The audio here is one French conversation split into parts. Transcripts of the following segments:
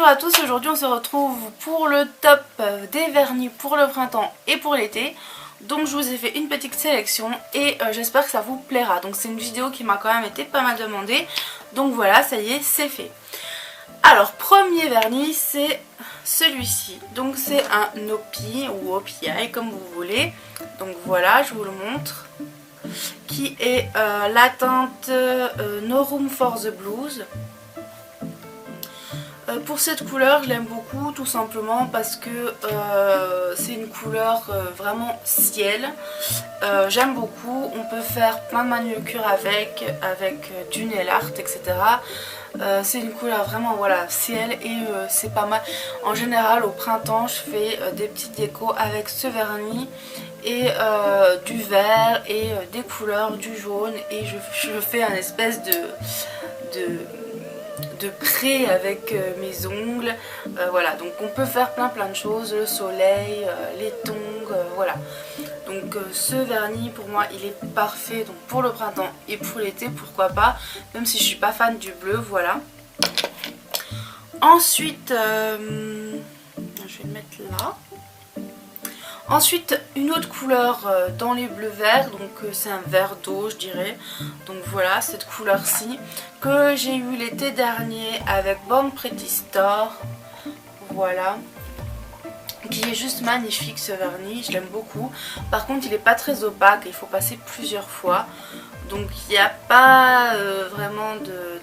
Bonjour à tous, aujourd'hui on se retrouve pour le top des vernis pour le printemps et pour l'été. Donc je vous ai fait une petite sélection et j'espère que ça vous plaira. Donc c'est une vidéo qui m'a quand même été pas mal demandée. Donc voilà, ça y est, c'est fait. Alors premier vernis, c'est celui-ci. Donc c'est un OPI ou OPI comme vous voulez. Donc voilà, je vous le montre. Qui est la teinte No Room for the Blues. Pour cette couleur, je l'aime beaucoup tout simplement parce que c'est une couleur vraiment ciel. J'aime beaucoup, on peut faire plein de manucures avec du nail art, etc. C'est une couleur vraiment voilà ciel et c'est pas mal. En général au printemps je fais des petites décos avec ce vernis et du vert et des couleurs, du jaune et je fais un espèce de près avec mes ongles, voilà, donc on peut faire plein de choses, le soleil, les tongs, voilà. Donc ce vernis pour moi il est parfait donc pour le printemps et pour l'été, pourquoi pas, même si je suis pas fan du bleu, voilà. Ensuite, je vais le mettre là. Ensuite une autre couleur dans les bleus verts, donc c'est un vert d'eau je dirais. Donc voilà cette couleur-ci que j'ai eu l'été dernier avec Born Pretty Store. Voilà. Qui est juste magnifique ce vernis, je l'aime beaucoup. Par contre il n'est pas très opaque, il faut passer plusieurs fois. Donc il n'y a pas vraiment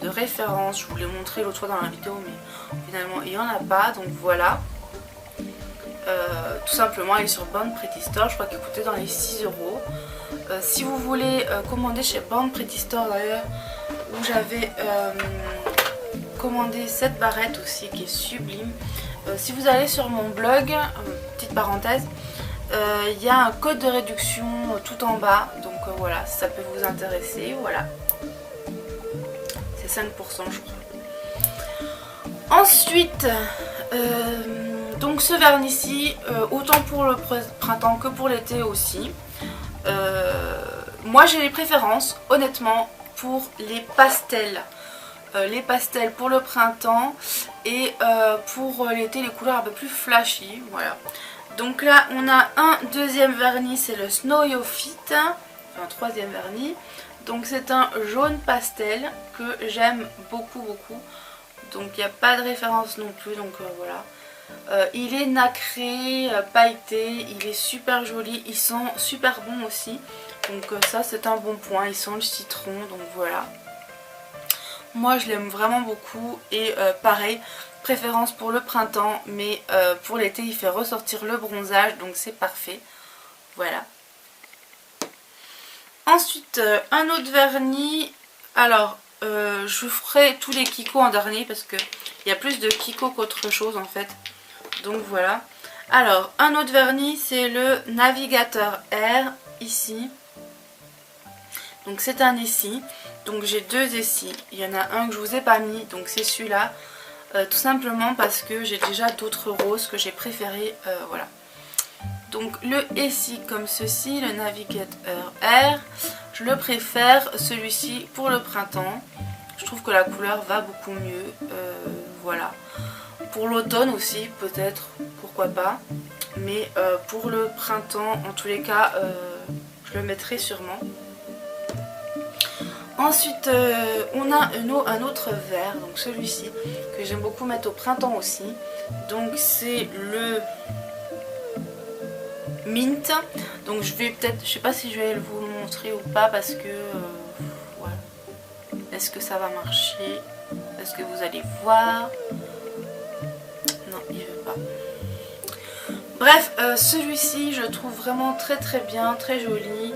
de référence, je vous l'ai montré l'autre fois dans la vidéo mais finalement il n'y en a pas, donc voilà. Tout simplement il est sur Born Pretty Store, je crois qu'il coûtait dans les 6 euros. Si vous voulez commander chez Born Pretty Store d'ailleurs, où j'avais commandé cette barrette aussi qui est sublime. Si vous allez sur mon blog, petite parenthèse, il y a un code de réduction tout en bas, donc voilà, ça peut vous intéresser, voilà. C'est 5% je crois. Ensuite, donc ce vernis-ci, autant pour le printemps que pour l'été aussi. Moi j'ai les préférences, honnêtement, pour les pastels. Les pastels pour le printemps et pour l'été les couleurs un peu plus flashy, voilà. Donc là on a un deuxième vernis, c'est le Snow Yo Fit, enfin un troisième vernis. Donc c'est un jaune pastel que j'aime beaucoup. Donc il n'y a pas de référence non plus, donc voilà. Il est nacré, pailleté, il est super joli, il sent super bon aussi. Donc ça c'est un bon point, il sent le citron, donc voilà. Moi je l'aime vraiment beaucoup et pareil, préférence pour le printemps, mais pour l'été il fait ressortir le bronzage, donc c'est parfait. Voilà. Ensuite un autre vernis, alors je ferai tous les Kiko en dernier parce qu'il y a plus de Kiko qu'autre chose en fait. Donc voilà. Alors un autre vernis c'est le Navigateur Air ici. Donc c'est un essie. Donc j'ai deux essis. Il y en a un que je vous ai pas mis, donc c'est celui-là. Tout simplement parce que j'ai déjà d'autres roses que j'ai préférées. Voilà. Donc le essie comme ceci, le Navigateur Air, je le préfère celui-ci pour le printemps. Je trouve que la couleur va beaucoup mieux. Voilà. Pour l'automne aussi peut-être, pourquoi pas. Mais pour le printemps en tous les cas je le mettrai sûrement. Ensuite on a un autre vert, donc celui-ci que j'aime beaucoup mettre au printemps aussi. Donc c'est le Mint. Donc je vais peut-être, je sais pas si je vais vous le montrer ou pas parce que voilà. Est-ce que ça va marcher? Est-ce que vous allez voir? Non, il veut pas. Bref, celui-ci je trouve vraiment très bien, très joli.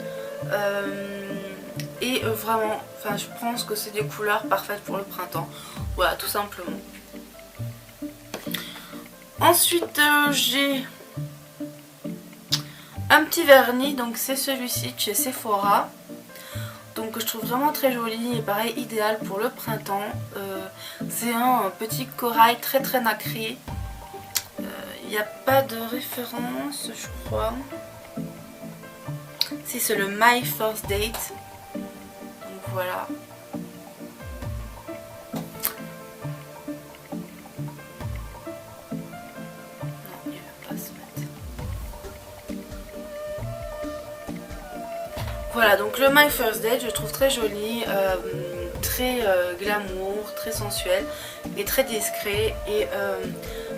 Et vraiment, enfin je pense que c'est des couleurs parfaites pour le printemps. Voilà, tout simplement. Ensuite j'ai un petit vernis, donc c'est celui-ci de chez Sephora. Donc je trouve vraiment très joli et pareil idéal pour le printemps. C'est un petit corail très nacré. Il n'y a pas de référence je crois. Si c'est le My First Date. Donc voilà. Voilà, donc le My First Date, je le trouve très joli, très glamour, très sensuel et très discret. Et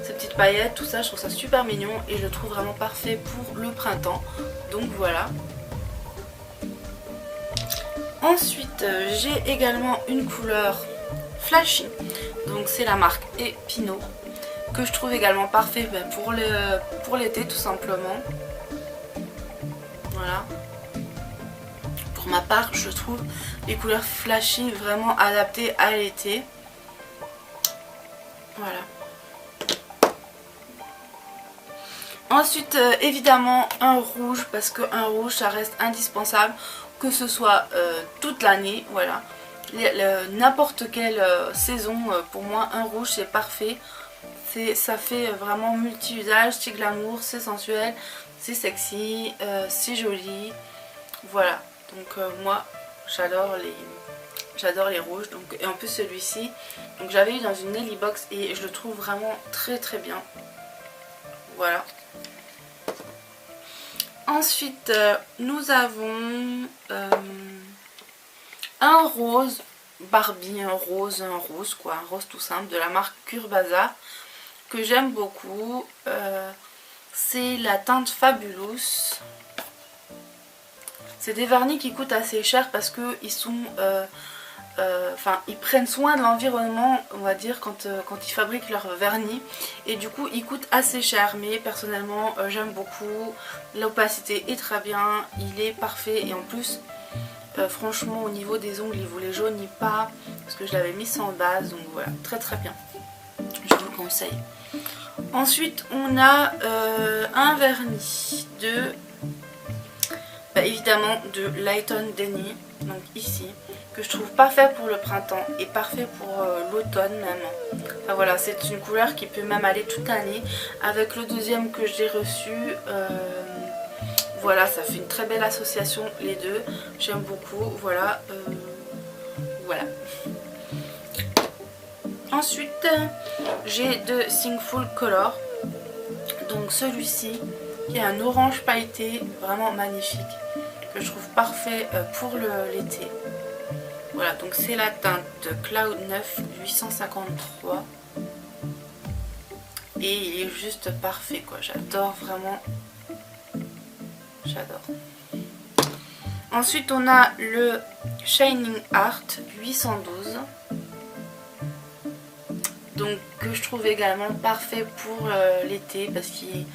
ces petites paillettes, tout ça, je trouve ça super mignon et je le trouve vraiment parfait pour le printemps. Donc voilà. Ensuite, j'ai également une couleur flashy. Donc c'est la marque Epino, que je trouve également parfait pour l'été tout simplement. Voilà. Pour ma part, je trouve les couleurs flashy vraiment adaptées à l'été. Voilà. Ensuite, évidemment, un rouge, parce qu'un rouge, ça reste indispensable, que ce soit toute l'année. Voilà. N'importe quelle saison, pour moi, un rouge, c'est parfait. Ça fait vraiment multi-usage, c'est glamour, c'est sensuel, c'est sexy, c'est joli. Voilà. Donc moi j'adore les rouges. Donc, et en plus celui-ci, donc j'avais eu dans une Nelly Box et je le trouve vraiment très très bien. Voilà. Ensuite nous avons un rose Barbie, un rose quoi, un rose tout simple de la marque Curbasa que j'aime beaucoup. C'est la teinte Fabulous. C'est des vernis qui coûtent assez cher parce que ils sont, ils prennent soin de l'environnement, on va dire, quand ils fabriquent leurs vernis. Et du coup, ils coûtent assez cher. Mais personnellement, j'aime beaucoup. L'opacité est très bien, il est parfait. Et en plus, franchement, au niveau des ongles, il vous les jaunit pas parce que je l'avais mis sans base. Donc voilà, très très bien. Je vous le conseille. Ensuite, on a un vernis évidemment de Lighton Denny, donc ici, que je trouve parfait pour le printemps et parfait pour l'automne même. Enfin voilà, c'est une couleur qui peut même aller toute l'année. Avec le deuxième que j'ai reçu, voilà, ça fait une très belle association les deux. J'aime beaucoup, voilà. Voilà. Ensuite, j'ai de Singful Color, donc celui-ci qui est un orange pailleté, vraiment magnifique, que je trouve parfait pour l'été. Voilà, donc c'est la teinte Cloud 9 853 et il est juste parfait quoi, j'adore vraiment, j'adore. Ensuite on a le Shining Heart 812, donc que je trouve également parfait pour l'été parce qu'il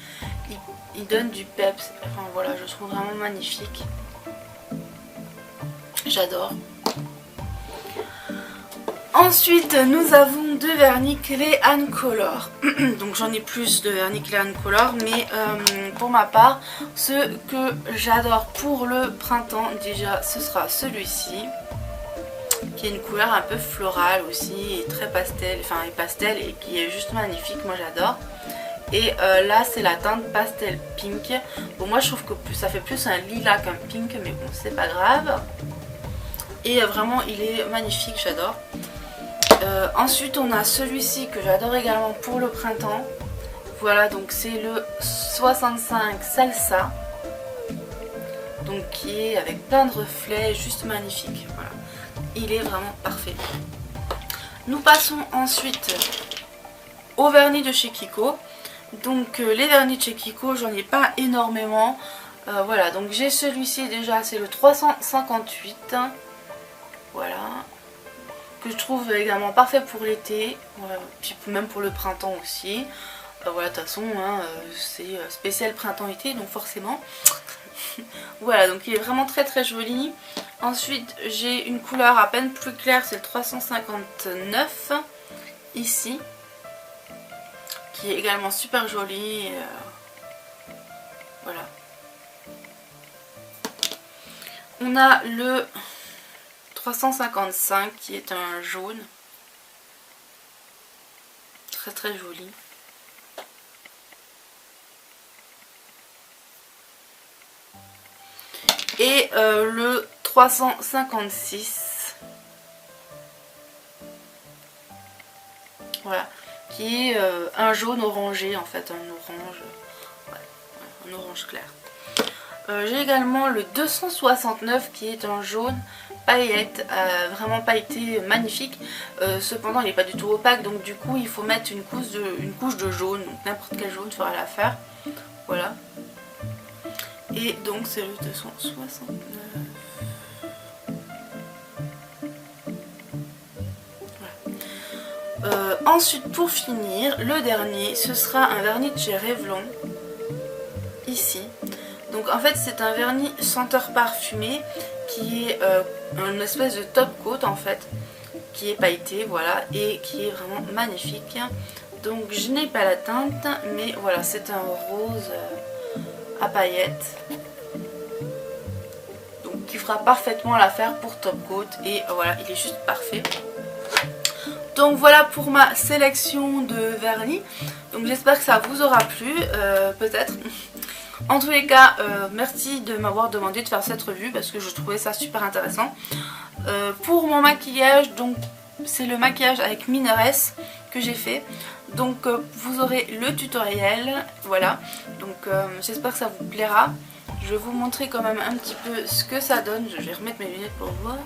donne du peps. Enfin voilà, je trouve vraiment magnifique, j'adore. Ensuite nous avons deux vernis Clay & Color. Donc j'en ai plus de vernis Clay & Color, mais pour ma part ce que j'adore pour le printemps déjà ce sera celui-ci, qui est une couleur un peu florale aussi, et très pastel, enfin et pastel, et qui est juste magnifique, moi j'adore. Et là c'est la teinte pastel pink. Bon moi je trouve que ça fait plus un lilas qu'un pink, mais bon c'est pas grave. Et vraiment il est magnifique, j'adore. Ensuite on a celui-ci que j'adore également pour le printemps. Voilà, donc c'est le 65 Salsa. Donc qui est avec plein de reflets, juste magnifique. Voilà. Il est vraiment parfait. Nous passons ensuite au vernis de chez Kiko. Donc les vernis de chez Kiko, j'en ai pas énormément. Voilà, donc j'ai celui-ci déjà, c'est le 358. Voilà. Que je trouve également parfait pour l'été. Puis même pour le printemps aussi. Voilà, de toute façon, hein, c'est spécial printemps-été, donc forcément. Voilà, donc il est vraiment très très joli. Ensuite, j'ai une couleur à peine plus claire, c'est le 359. Ici. Qui est également super joli. Voilà. On a le 355 qui est un jaune. Très très joli. Et le 356. Voilà. Qui est un jaune orangé en fait, un orange, ouais, un orange clair. J'ai également le 269 qui est en jaune paillette, vraiment pailleté, magnifique. Cependant il n'est pas du tout opaque, donc du coup il faut mettre une couche de jaune, donc n'importe quel jaune fera l'affaire. Voilà. Et donc c'est le 269. Ensuite, pour finir, le dernier, ce sera un vernis de chez Revlon, ici. Donc en fait c'est un vernis senteur parfumé qui est une espèce de top coat en fait, qui est pailleté, voilà, et qui est vraiment magnifique. Donc je n'ai pas la teinte, mais voilà, c'est un rose à paillettes. Donc qui fera parfaitement l'affaire pour top coat, et voilà, il est juste parfait. Donc voilà pour ma sélection de vernis. Donc j'espère que ça vous aura plu, peut-être. En tous les cas, merci de m'avoir demandé de faire cette revue parce que je trouvais ça super intéressant. Pour mon maquillage, donc c'est le maquillage avec Minoresss que j'ai fait. Donc vous aurez le tutoriel, voilà. Donc j'espère que ça vous plaira. Je vais vous montrer quand même un petit peu ce que ça donne. Je vais remettre mes lunettes pour voir.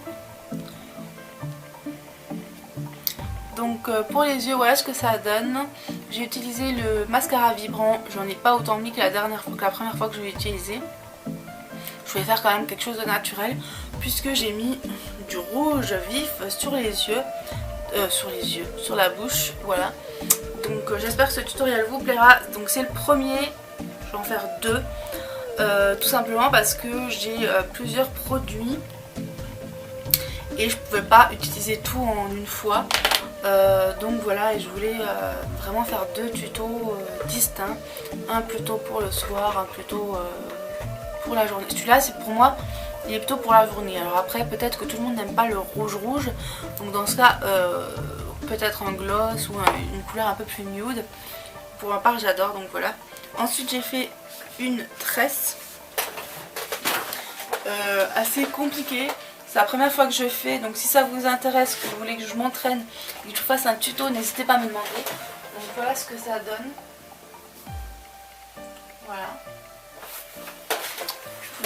Donc pour les yeux, voilà ce que ça donne. J'ai utilisé le mascara vibrant, j'en ai pas autant mis que la première fois que je l'ai utilisé. Je voulais faire quand même quelque chose de naturel puisque j'ai mis du rouge vif sur les yeux, sur la bouche, voilà. Donc j'espère que ce tutoriel vous plaira. Donc c'est le premier, je vais en faire deux, tout simplement parce que j'ai plusieurs produits et je pouvais pas utiliser tout en une fois. Donc voilà, et je voulais vraiment faire deux tutos distincts, un plutôt pour le soir, un plutôt pour la journée. Celui-là c'est pour moi, il est plutôt pour la journée. Alors après peut-être que tout le monde n'aime pas le rouge, donc dans ce cas peut-être un gloss ou une couleur un peu plus nude. Pour ma part j'adore, donc voilà. Ensuite j'ai fait une tresse assez compliquée. C'est la première fois que je fais, donc si ça vous intéresse, que vous voulez que je m'entraîne et que je fasse un tuto, n'hésitez pas à me demander. Donc voilà ce que ça donne. Voilà.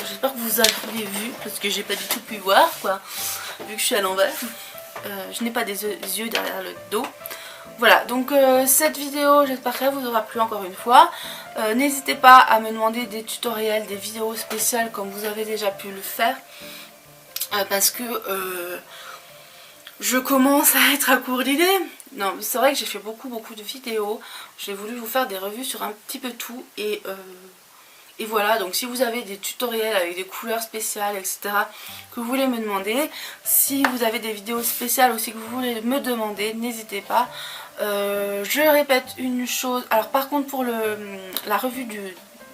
J'espère que vous avez vu, parce que j'ai pas du tout pu voir, quoi, vu que je suis à l'envers. Je n'ai pas des yeux derrière le dos. Voilà, donc cette vidéo, j'espère qu'elle vous aura plu encore une fois. N'hésitez pas à me demander des tutoriels, des vidéos spéciales comme vous avez déjà pu le faire. Parce que je commence à être à court d'idées. Non, c'est vrai que j'ai fait beaucoup de vidéos. J'ai voulu vous faire des revues sur un petit peu tout. Et voilà, donc si vous avez des tutoriels avec des couleurs spéciales, etc. que vous voulez me demander. Si vous avez des vidéos spéciales aussi que vous voulez me demander, n'hésitez pas. Je répète une chose. Alors par contre pour la revue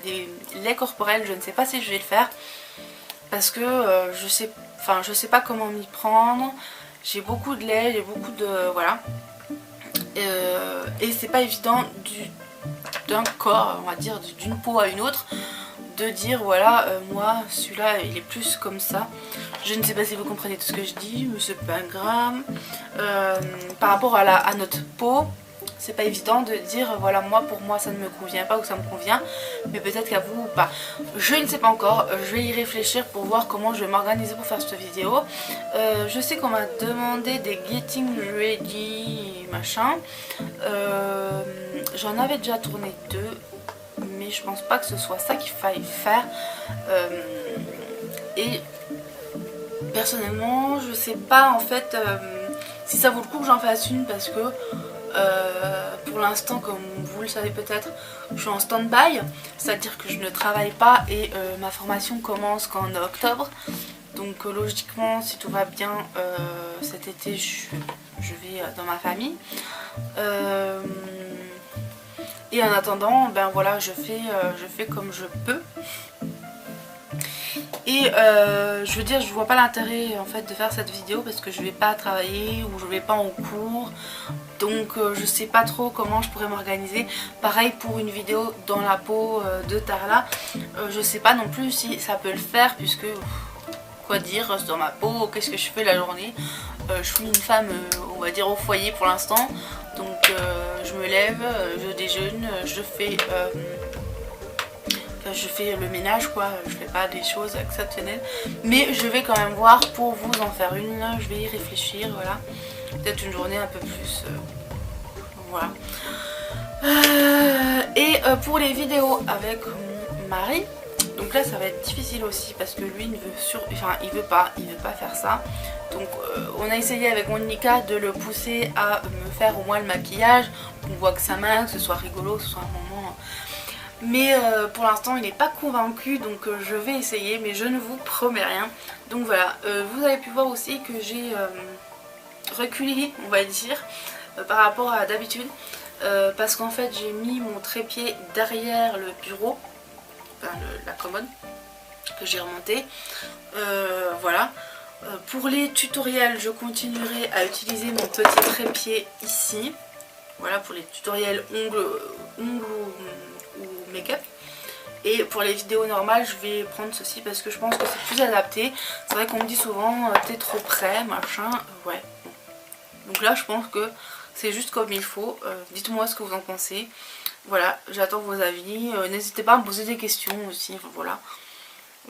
des laits corporels, je ne sais pas si je vais le faire. Parce que je sais pas comment m'y prendre. J'ai beaucoup de lait, j'ai beaucoup de... voilà. Et c'est pas évident d'un corps, on va dire, d'une peau à une autre, de dire voilà, moi celui-là il est plus comme ça. Je ne sais pas si vous comprenez tout ce que je dis, mais c'est pas grave. Par rapport à notre peau, c'est pas évident de dire voilà, pour moi ça ne me convient pas ou ça me convient, mais peut-être qu'à vous ou pas. Je ne sais pas encore, je vais y réfléchir pour voir comment je vais m'organiser pour faire cette vidéo. Je sais qu'on m'a demandé des getting ready machin. J'en avais déjà tourné deux, mais je pense pas que ce soit ça qu'il faille faire. Et personnellement je sais pas en fait si ça vaut le coup que j'en fasse une, parce que pour l'instant, comme vous le savez peut-être, je suis en stand-by, c'est-à-dire que je ne travaille pas et ma formation commence qu'en octobre. Donc logiquement, si tout va bien, cet été je vais dans ma famille. Et en attendant, ben voilà, je fais comme je peux. Et je veux dire, je vois pas l'intérêt en fait de faire cette vidéo parce que je vais pas travailler ou je vais pas en cours. Donc je sais pas trop comment je pourrais m'organiser. Pareil pour une vidéo dans la peau de Tarla. Je sais pas non plus si ça peut le faire, puisque quoi dire, reste dans ma peau, qu'est-ce que je fais la journée. Je suis une femme on va dire au foyer pour l'instant. Donc je me lève, je déjeune, je fais je fais le ménage quoi, je fais pas des choses exceptionnelles. Mais je vais quand même voir pour vous en faire une, je vais y réfléchir, voilà. Peut-être une journée un peu plus, voilà. Pour les vidéos avec mon mari, donc là ça va être difficile aussi parce que lui il veut pas faire ça. Donc on a essayé avec mon Nika de le pousser à me faire au moins le maquillage. On voit que sa main, que ce soit rigolo, que ce soit un moment. Mais pour l'instant il n'est pas convaincu, donc je vais essayer, mais je ne vous promets rien. Donc voilà, vous avez pu voir aussi que j'ai reculé, on va dire, par rapport à d'habitude. Parce qu'en fait j'ai mis mon trépied derrière le bureau, enfin la commode que j'ai remonté, voilà. Pour les tutoriels je continuerai à utiliser mon petit trépied ici, voilà, pour les tutoriels ongles ou make-up. Et pour les vidéos normales je vais prendre ceci parce que je pense que c'est plus adapté. C'est vrai qu'on me dit souvent t'es trop près machin, ouais bon. Donc là je pense que c'est juste comme il faut. Dites-moi ce que vous en pensez. Voilà, j'attends vos avis. N'hésitez pas à me poser des questions aussi. Enfin, voilà.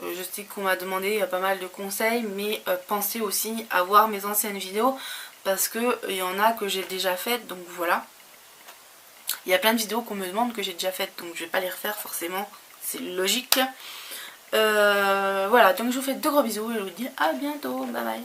Je sais qu'on m'a demandé pas mal de conseils, mais pensez aussi à voir mes anciennes vidéos parce que il y en a que j'ai déjà faites. Donc voilà. Il y a plein de vidéos qu'on me demande que j'ai déjà faites, donc je vais pas les refaire forcément. C'est logique. Voilà, donc je vous fais de gros bisous et je vous dis à bientôt. Bye bye.